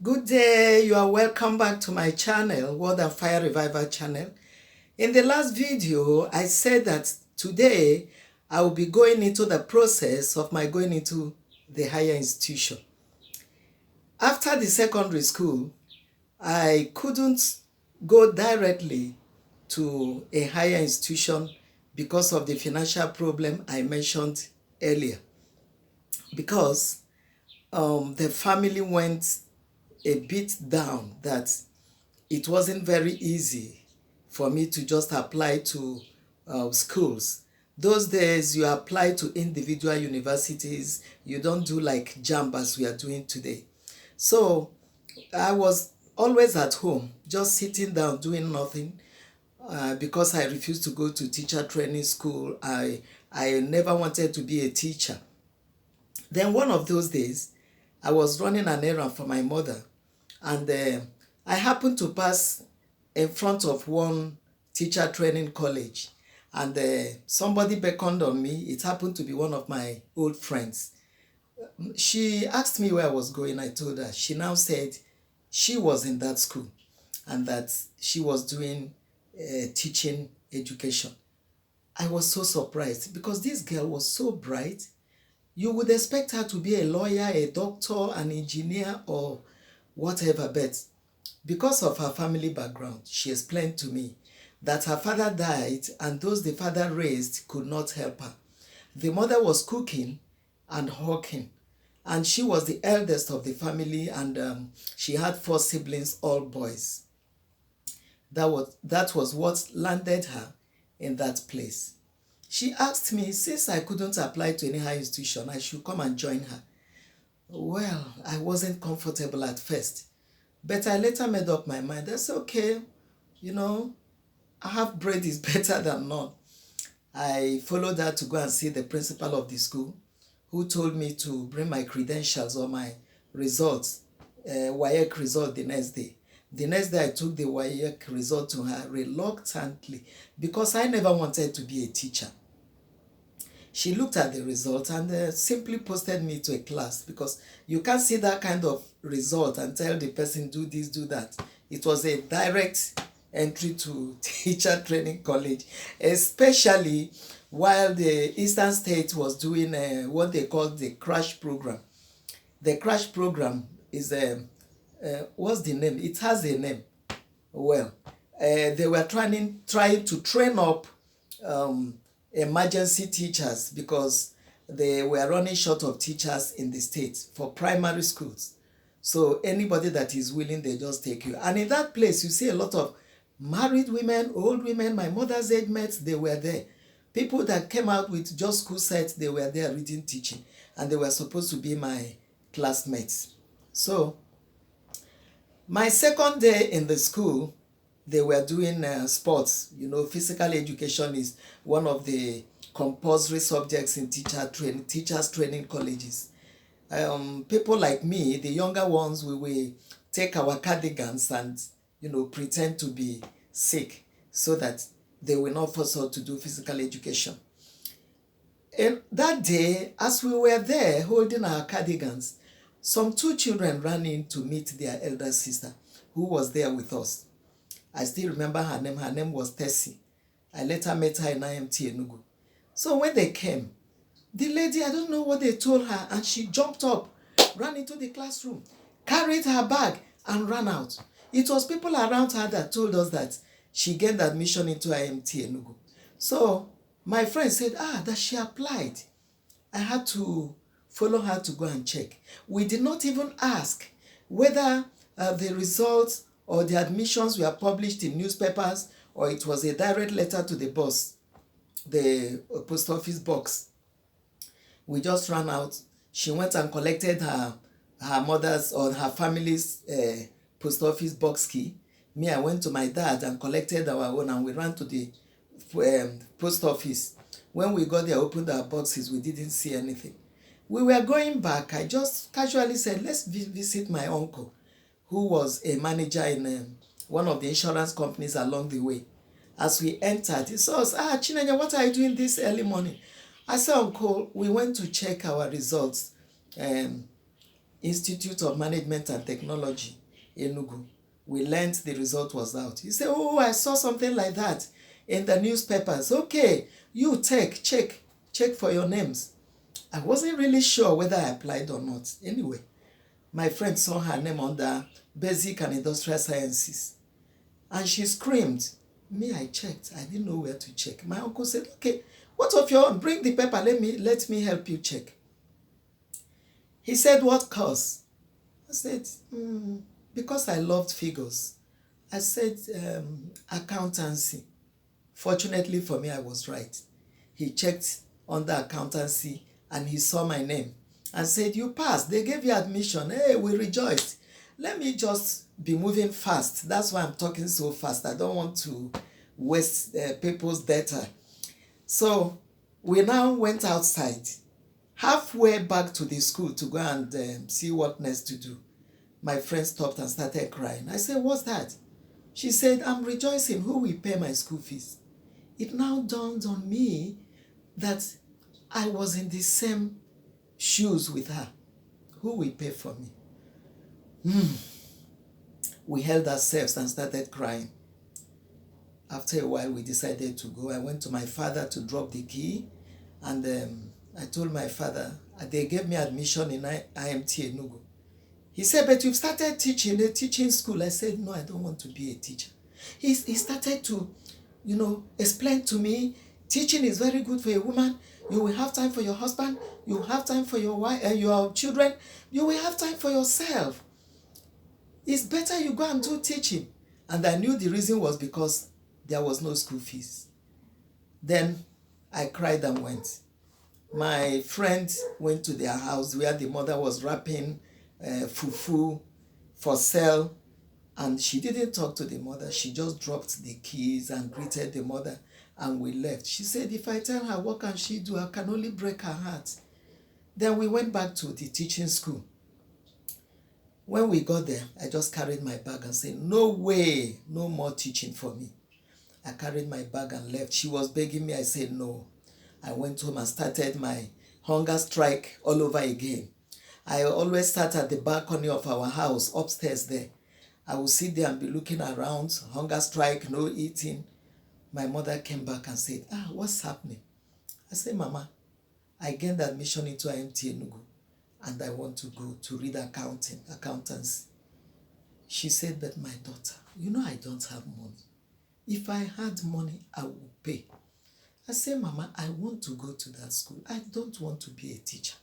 Good day, you are welcome back to my channel, Word and Fire Revival channel. In the last video, I said that today I will be going into the process of my going into the higher institution. After the secondary school, I couldn't go directly to a higher institution because of the financial problem I mentioned earlier. Because the family went a bit down, that it wasn't very easy for me to just apply to schools. Those days you apply to individual universities, you don't do like JAMB as we are doing today. So I was always at home, just sitting down doing nothing, because I refused to go to teacher training school. I never wanted to be a teacher. Then one of those days, I was running an errand for my mother, and I happened to pass in front of one teacher training college, and somebody beckoned on me. It happened to be one of my old friends. She asked me where I was going. I told her. She now said she was in that school and that she was doing teaching education. I was so surprised because this girl was so bright. You would expect her to be a lawyer, a doctor, an engineer, or whatever, but because of her family background, she explained to me that her father died and those the father raised could not help her. The mother was cooking and hawking, and she was the eldest of the family, and she had 4 siblings, all boys. That was what landed her in that place. She asked me, since I couldn't apply to any higher institution, I should come and join her. Well, I wasn't comfortable at first, but I later made up my mind. That's okay, half bread is better than none. I followed her to go and see the principal of the school, who told me to bring my credentials or my results, WAEC result the next day. The next day I took the WAEC result to her reluctantly because I never wanted to be a teacher. She looked at the result and simply posted me to a class, because you can't see that kind of result and tell the person do this, do that. It was a direct entry to teacher training college, especially while the Eastern State was doing what they call the crash program. The crash program is what's the name? It has a name. Well, they were trying to train up emergency teachers because they were running short of teachers in the state for primary schools. So anybody that is willing, they just take you. And in that place, you see a lot of married women, old women, my mother's age mates, they were there. People that came out with just school sets, they were there reading, teaching, and they were supposed to be my classmates. So my second day in the school, they were doing sports. Physical education is one of the compulsory subjects in teachers training colleges. People like me, the younger ones, we will take our cardigans and pretend to be sick so that they will not force us to do physical education. And that day, as we were there holding our cardigans, some 2 children ran in to meet their elder sister who was there with us. I still remember her name. Her name was Tessie. I later met her in IMT Enugu. So when they came, the lady, I don't know what they told her, and she jumped up, ran into the classroom, carried her bag, and ran out. It was people around her that told us that she gained admission into IMT Enugu. So my friend said, that she applied. I had to follow her to go and check. We did not even ask whether the results or the admissions were published in newspapers or it was a direct letter to the boss, the post office box. We just ran out. She went and collected her mother's or her family's post office box key. Me, I went to my dad and collected our own, and we ran to the post office. When we got there, opened our boxes, we didn't see anything. We were going back. I just casually said, let's visit my uncle, who was a manager in one of the insurance companies along the way. As we entered, he saw us, Chinenye, what are you doing this early morning? I said, Uncle, we went to check our results Institute of Management and Technology, Enugu. We learned the result was out. He said, oh, I saw something like that in the newspapers. Okay, you check for your names. I wasn't really sure whether I applied or not. Anyway, my friend saw her name under Basic and Industrial Sciences. And she screamed. Me, I checked. I didn't know where to check. My uncle said, okay, what of your own? Bring the paper. Let me help you check. He said, what course? I said, because I loved figures. I said, accountancy. Fortunately for me, I was right. He checked under accountancy and he saw my name and said, you passed. They gave you admission. Hey, we rejoiced. Let me just be moving fast. That's why I'm talking so fast. I don't want to waste people's data. So we now went outside. Halfway back to the school to go and see what next to do, my friend stopped and started crying. I said, what's that? She said, I'm rejoicing. Who will pay my school fees? It now dawned on me that I was in the same shoes with her. Who will pay for me? We held ourselves and started crying. After a while, we decided to go. I went to my father to drop the key, and I told my father, they gave me admission in IMT Enugu. He said, but you've started teaching, a teaching school. I said, no, I don't want to be a teacher. He started to, explain to me, teaching is very good for a woman. You will have time for your husband. You will have time for your wife, your children. You will have time for yourself. It's better you go and do teaching. And I knew the reason was because there was no school fees. Then I cried and went. My friend went to their house where the mother was wrapping fufu for sale, and she didn't talk to the mother. She just dropped the keys and greeted the mother, and we left. She said, if I tell her what can she do, I can only break her heart. Then we went back to the teaching school. When we got there, I just carried my bag and said, no way, no more teaching for me. I carried my bag and left. She was begging me. I said no. I went home and started my hunger strike all over again. I always sat at the balcony of our house upstairs there. I would sit there and be looking around, hunger strike, no eating. My mother came back and said, what's happening? I said, Mama, I gained admission into IMT Enugu and I want to go to read accountancy. She said, but my daughter, I don't have money. If I had money, I would pay. I said, Mama, I want to go to that school. I don't want to be a teacher.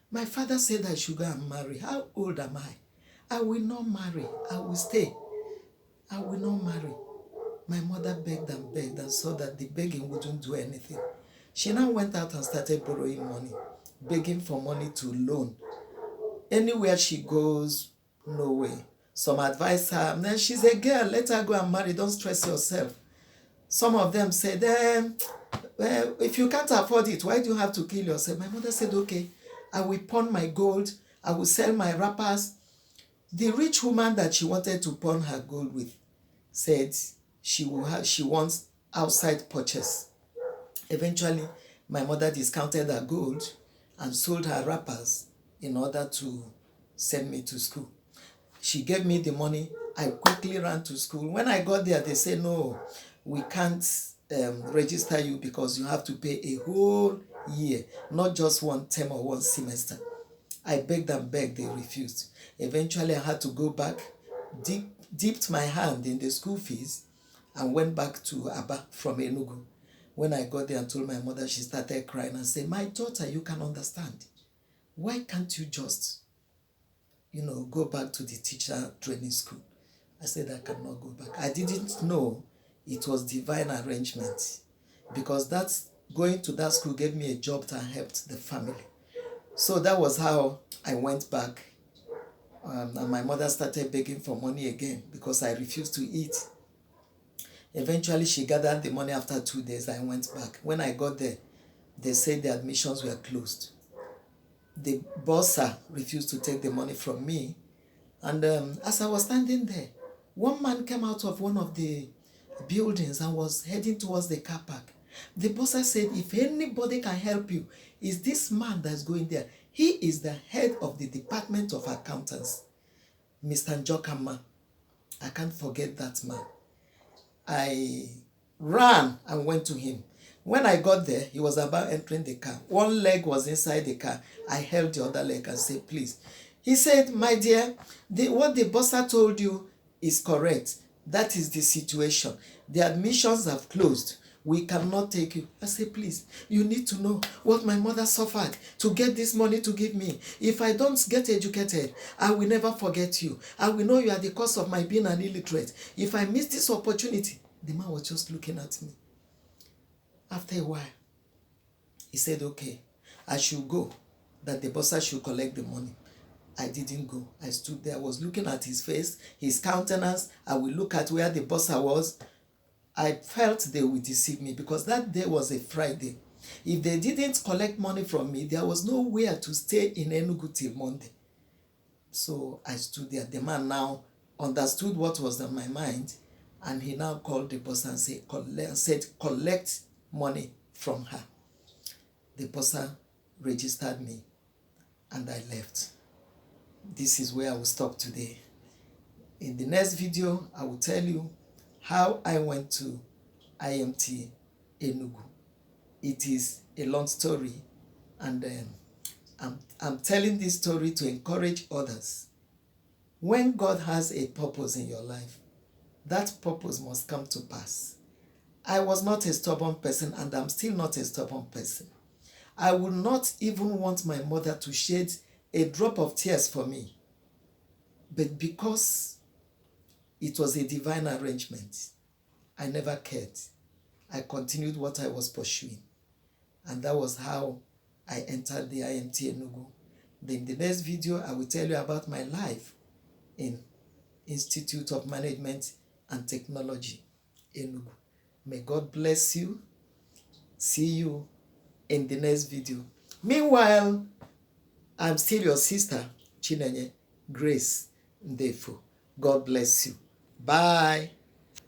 My father said I should go and marry. How old am I? I will not marry. I will stay. I will not marry. My mother begged and saw that the begging wouldn't do anything. She now went out and started borrowing money, begging for money to loan. Anywhere she goes, no way. Some advise her, then she's a girl, let her go and marry, don't stress yourself. Some of them said, if you can't afford it, why do you have to kill yourself? My mother said, okay, I will pawn my gold, I will sell my wrappers. The rich woman that she wanted to pawn her gold with said she wants outside purchase. Eventually, my mother discounted her gold and sold her wrappers in order to send me to school. She gave me the money. I quickly ran to school. When I got there, they said, no, we can't register you because you have to pay a whole year, not just one term or one semester. I begged and begged, they refused. Eventually, I had to go back, dipped my hand in the school fees, and went back to Aba from Enugu. When I got there and told my mother, she started crying and said, my daughter, you can understand. Why can't you just, go back to the teacher training school? I said, I cannot go back. I didn't know it was divine arrangement because going to that school gave me a job that helped the family. So that was how I went back. And my mother started begging for money again because I refused to eat. Eventually, she gathered the money after 2 days. I went back. When I got there, they said the admissions were closed. The bursar refused to take the money from me. And as I was standing there, one man came out of one of the buildings and was heading towards the car park. The bursar said, if anybody can help you, it's this man that's going there. He is the head of the Department of Accountants, Mr. Njokama. I can't forget that man. I ran and went to him. When I got there, he was about entering the car. One leg was inside the car. I held the other leg and said, please. He said, my dear, what the bursar told you is correct. That is the situation. The admissions have closed. We cannot take you. I said, please, you need to know what my mother suffered to get this money to give me. If I don't get educated, I will never forget you. I will know you are the cause of my being an illiterate. If I miss this opportunity, the man was just looking at me. After a while, he said, okay, I should go, that the bursar should collect the money. I didn't go. I stood there. I was looking at his face, his countenance. I will look at where the bursar was. I felt they would deceive me because that day was a Friday. If they didn't collect money from me, there was nowhere to stay in Enugu till Monday. So I stood there. The man now understood what was on my mind, and he now called the bursar and said, collect money from her. The bursar registered me, and I left. This is where I will stop today. In the next video, I will tell you how I went to IMT Enugu. It is a long story, and I'm telling this story to encourage others. When God has a purpose in your life, that purpose must come to pass. I was not a stubborn person, and I'm still not a stubborn person. I would not even want my mother to shed a drop of tears for me. But because it was a divine arrangement, I never cared. I continued what I was pursuing. And that was how I entered the IMT Enugu. Then in the next video, I will tell you about my life in Institute of Management and Technology, Enugu. May God bless you. See you in the next video. Meanwhile, I'm still your sister, Chinenye Grace Ndefo. God bless you. Bye.